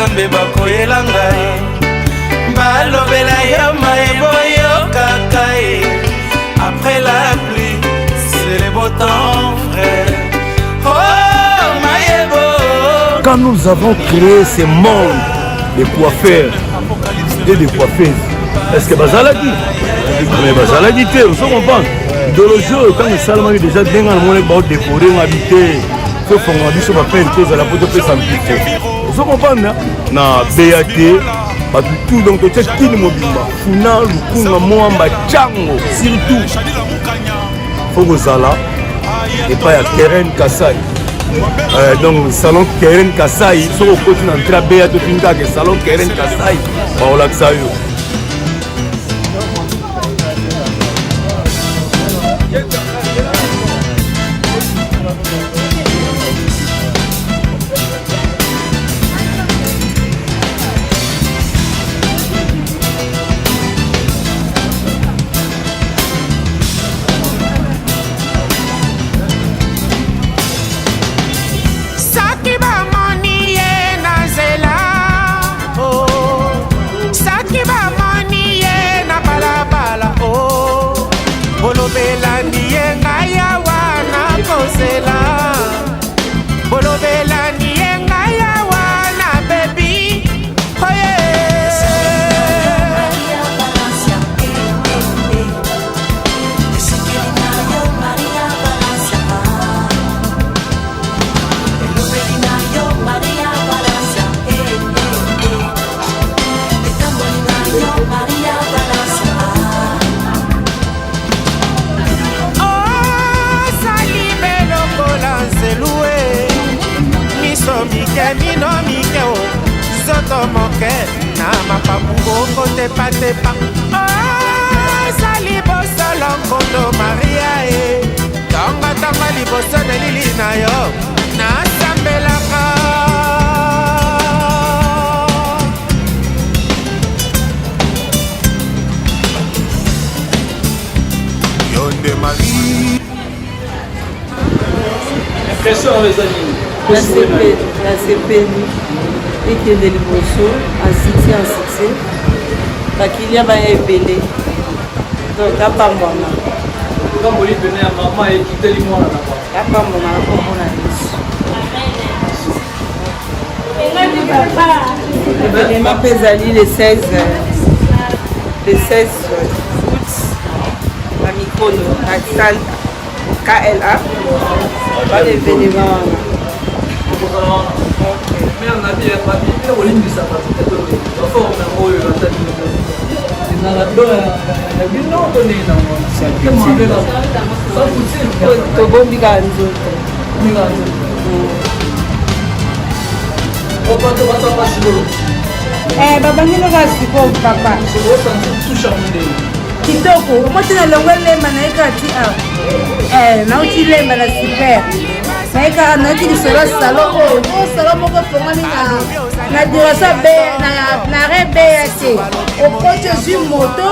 Nzambe bakoyela ngai balobela yo maeboyo kakae. Après la pluie c'est le beau temps frère. Oh maebo. Quand nous avons créé ce monde de coiffeurs et de coiffeuses, est-ce que bazalaki? Mais bazalaki te, vous comprenez? De nos jours, quand nous salons déjà bien dans le monde, nous décorer, nous habiter, nous faisons des choses à faire, nous faisons des choses à faire. Vous comprenez? Na BAT, tout donc tu sais qui nous mobile, Funa, Lukunga, Moamba, Tchango, surtout. Faut que ça là, et pas à Keren Kassai. Donc salon Keren Kassai, sur le côté d'entrée BAT, tu finis que salon Keren Kassai, on l'a que ça yo. La CP et que des libosos en succès, parce qu'il y a un ébélé. Donc, à part moi. Quand vous voulez donner à maman et quitter les mois là-bas. À part moi, comme on a dit. Ma pesali le 16 août à Mikono, à salle KLA. Pas d'événement. Mais on a dit à Papi, il y a une ça va être donné. Il faut qu'on ait eu la tête de la donne. Il y a une autre donnée dans mon sac. Ça pousse. Tu bon biganzo. On va te passer par Silo. Baba ngino kasi ko papa. Silo santi tout charmé. Kitoko, moi tu na longo lemba na ikati a. Na uti lemba na super. Na ika na uti solo salon o salon moko fongani na dirasa be na rebe ate. O pote zu moto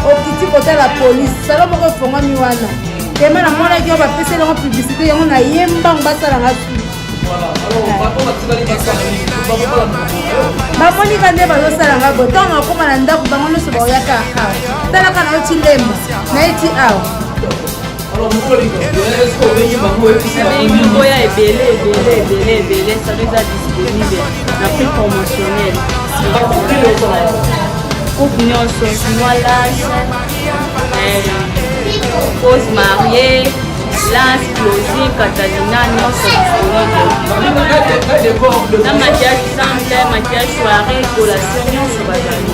o kiti kota la police. Salon moko fongani wana. Tema na mona ki ba pese la publicité yango na yemba mbasala ngatu. Voilà. Alors, on va pas tirer les bamoni kande bazosalanga bo ntango akóma na ndako bango nyonso baoyaka awa talaka na oti lemba na eti awa oya ebele ça nous a disponible na prix promotionnel coupe nyonso noilage pose mariée Lance, Closing, Catalina, nyonso disponible. Na maquillage simple, maquillage soirée, collation, nyonso bazali.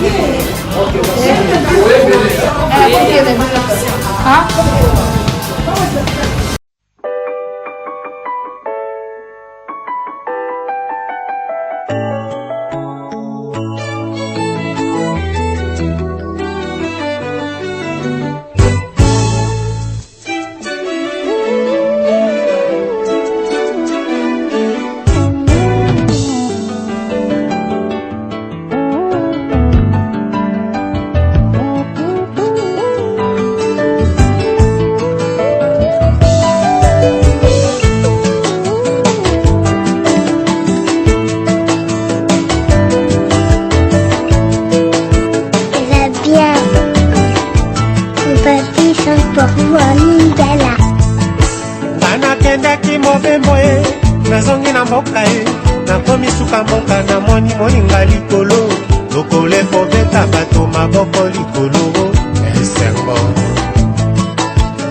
maloba likolo lokole kobeta bato maboko likolo esengo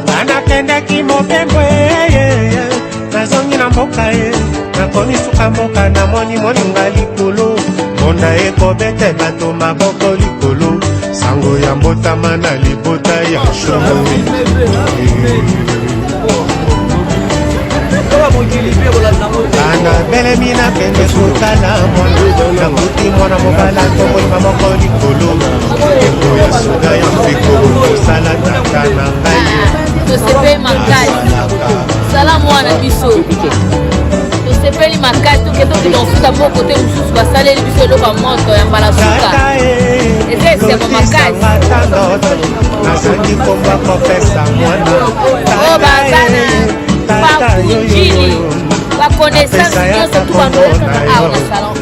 ngana kendeki mopembo nazongi na mboka ye nakomi suka mboka namoni moninga likolo mona ekobete bato maboko likolo sango ya mbotama na libota ya shomo ana belemi na pende kotala mwana nakuti mwana mobala tokoyima moko likolo eko ya suka ya mfiko kosala tata na ngai tosepeli makasi sala mwana biso tosepeli makasi tokende kofuta mpo kote mosusu basaleli biso eloko ya moto ya mbala suka eza esengo makasi nazangi komba kopesa mwana o bazana bakunjili bakonaissance nyonso tu banoyakaka awa na salon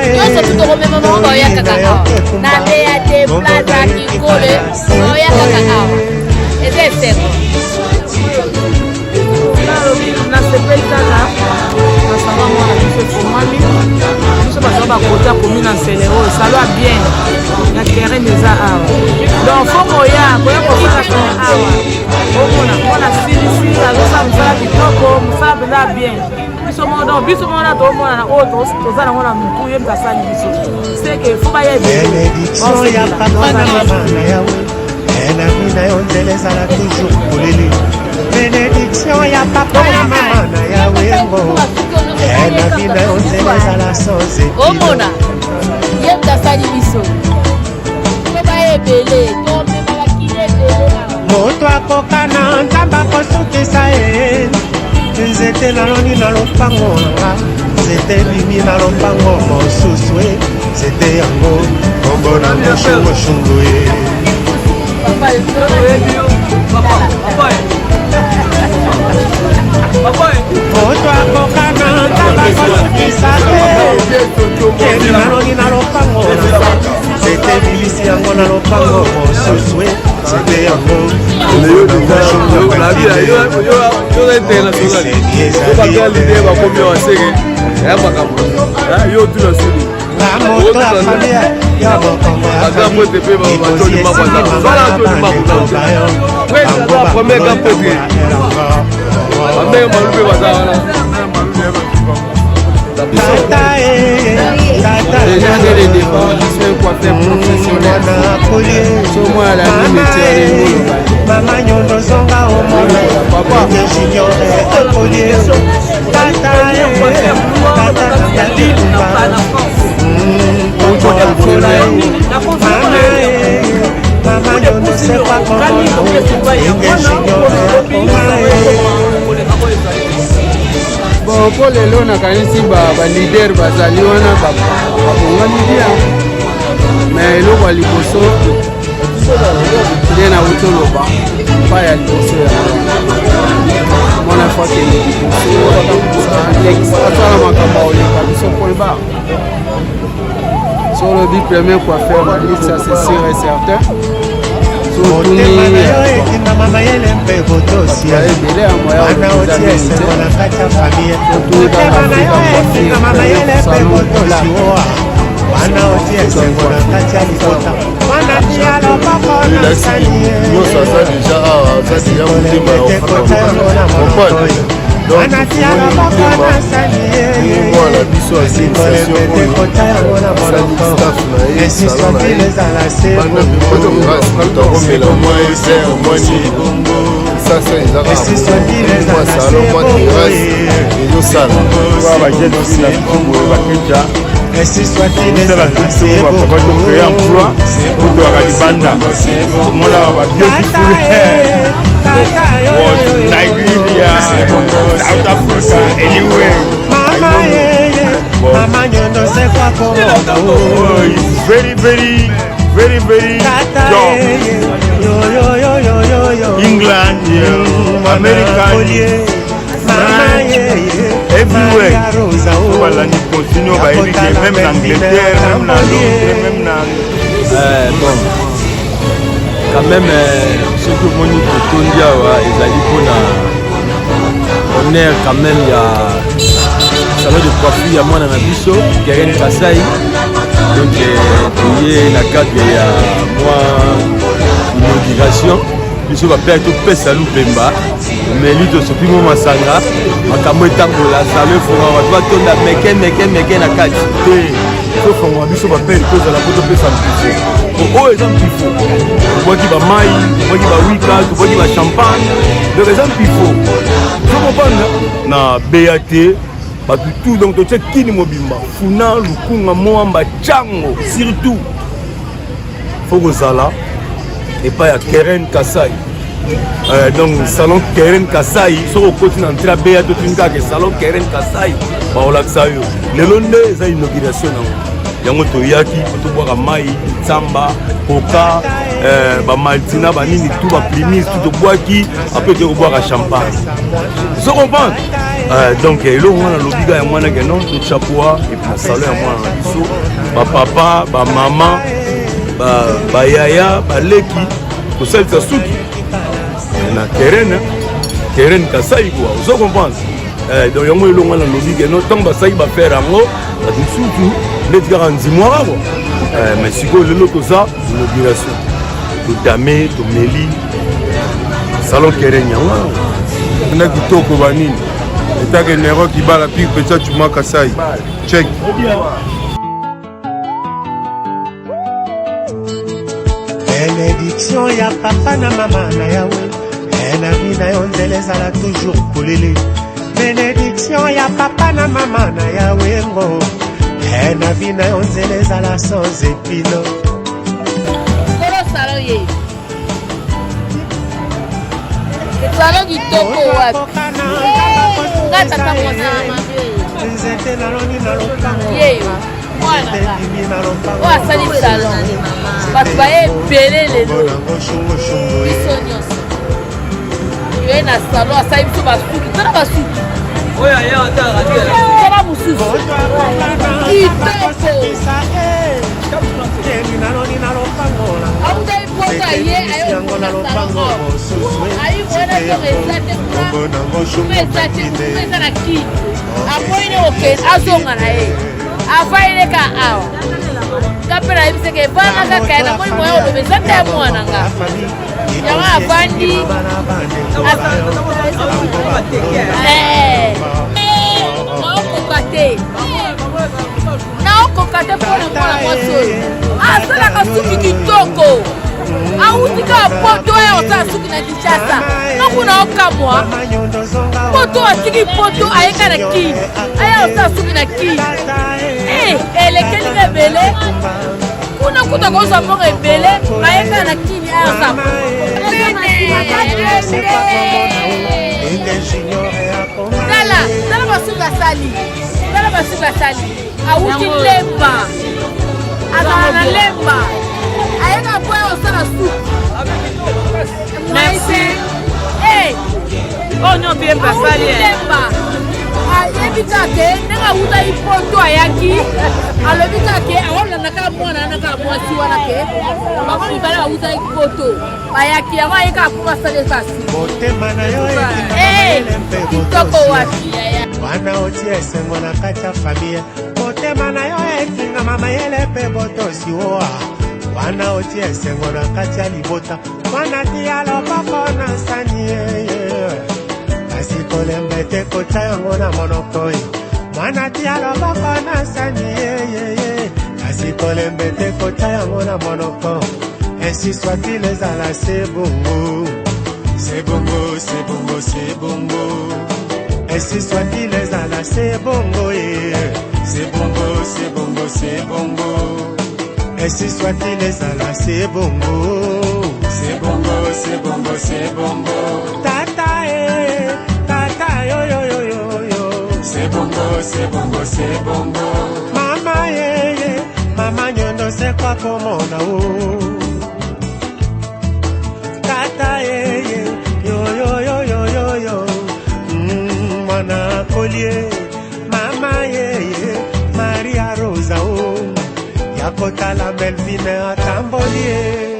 oyo nyonso tu tokomema bango baoyakaka awa na beate plaza kikole baoyakaka awa eza esengo nasepeli kaka nasanga mwana biso efumami biso bazala bakota komi na nsele oyo salo ya bien na terrain eza awa donc fo koya kosala kene awa omona mwana silisi azosala mosala kitoko mosala mpenza ya bien biso mona tomona na oyo toza nango na motu ye mtasali biso seke fo bayebele na yo nzela ezala toujours polele bénédiction ya papa na mama na yawengo nabi na yo nzela ezala sans omona ye mtasali biso fo bayebele tomemabakili ebele moto akoka na nzambe akosukisa ye nzete naloni na lopango nanga nzete bimi na lopango mosusu nzete yango kombo na moshungoshungu ye moto akoka na nzambe akosukisa te kebi naloni na lopango nanga nzete bilisi yango na lopango mosusu nzete yango moto ya familia ya bokongo ya mama nyondo zonga omona juniore akolie tata mama nyondo sekwa bon po lelo nakanisi balider bazali wana babongami bien mais eloko ya liboso nde nauti oloba mpa ya liboso ya mwana fakeli liboso asala makambo oleka biso point bar so olobi premier coiffeur balisi ya c'est sûr et certain motema na yo ekindama mayele mpe botosia wana otia esengo na kati ya famille motema na yo ekindama mayele mpe botosiwa wana otia esengo na kati ya libota wana tia loboko na sanie ekota yango na moto wana tia loboko na sanie ekota yango na monoko esiswatile ezala se Mama nyondo se kwa kongo very young England, American, everywhere. Voilà, nous continuons à étudier, même l'Angleterre, même la Londres, même la... bon, quand même, ce que mon Kotondia on est quand même, il y a salon de coiffure, il y a moi dans la bicho, Keren Kasai, donc toye na cadre ya mwa inauguration biso bapere topesa lupemba meli tosopi mo masanga makambo etambola salo efonga bato batonda meke na kati te tofonga biso bapere tozala po topesa mpifo oyo eza mpifo tobwaki bamai tobwaki bawika tobwaki bachampagne donc eza mpifo tokopanda na beate bato tout donc totie kini mobimba funa lukunga moamba cango surtout fo kozala epai ya Keren Kasai donc salon Keren Kasai soko okoti na ntina beya totuni kaka salon Keren Kasai baolakisa yo lelo nde eza inauguration yango toyaki tobwaka mai ntsamba koka bamaltina banini tu baprimise tu tobwaki apres tokobwaka champagne so comprendre donc eloko wana lobika ya mwana ke non tochapoa epuis na salon ya mwana na biso bapapa bamama bayaya baleki kosalisa suki na Keren Kasai kwa ozo comprendre donc yango eloko wana lobika non ntango basaki bafere yango batu sutu ndeti kaka ndimwaka kwa mais sikoyo lelo toza inauguration todame tomeli salon Keren yango na kitoko banini etake nero kibala pi pesa chuma Kasai check bénédiction ya papa na mama na yawe na vie na yo nzela ezala toujours polele bénédiction ya papa na mama na yawe ngo na vie na yo nzela ezala sans épino kolo salon ye salon kitoko wapi nga tata mwana yeyo mwana oyo asali salon bato baye ebele lelo biso nyonso yoye na salon asali biso basuki tala basuki tala mosusu autali poto aye ayokuna salon ayi moyena soko eza te kuna eza te kuma eza na kini amoyine okende azonga na ye afaile ka awa kapela yebiseke vanga kaka ye namoni moya oloba eza te ya mwana nga yango avandi naokoka te naokoka te mpona mwana mwasi oyo asalaka suki kitoko awuti kaka poto oyo osala suki na Kinshasa nokuna okamwa poto atiki poto ayeka na kini aya osala suki na kini elekelinga ebele kuna kuta kozwa mbongo ebele ayeka na kini aya osala tala basuki asali awuti lemba azala na lemba ayeka po aya osala suki merci oyo nyonso yemba asali lemba ayebi kake ndenge awuta ipoto ayaki alobi kake awolanda kaka mwana na kaka mwasi wana ke bango mibale bawuta ipoto bayaki yango ayeka po basali kasi kitoko wapi wana oti esengo na kati ya famille motema na yo ekingama mayele mpe botosi oa wana oti esengo na kati ya libota wana tia loboko na nsani kasi kolembe te kota yango na monoko mwana tia loboko na nsani kasi kolembe te kota yango na monoko ainsi soit-il ezala c'est bongo c'est bongo c'est bongo c'est bongo ainsi soit-il ezala c'est bongo c'est bongo c'est bongo c'est bongo ainsi soit-il ezala c'est bongo c'est bongo c'est bongo c'est bongo tata tata yo yo yo yo yo c'est bongo c'est bongo c'est bongo mama mama nyondo c'est quoi komona tata yo yo yo yo yo yo mwana kolie mama Maria Rosa yakotala Melvine atambolier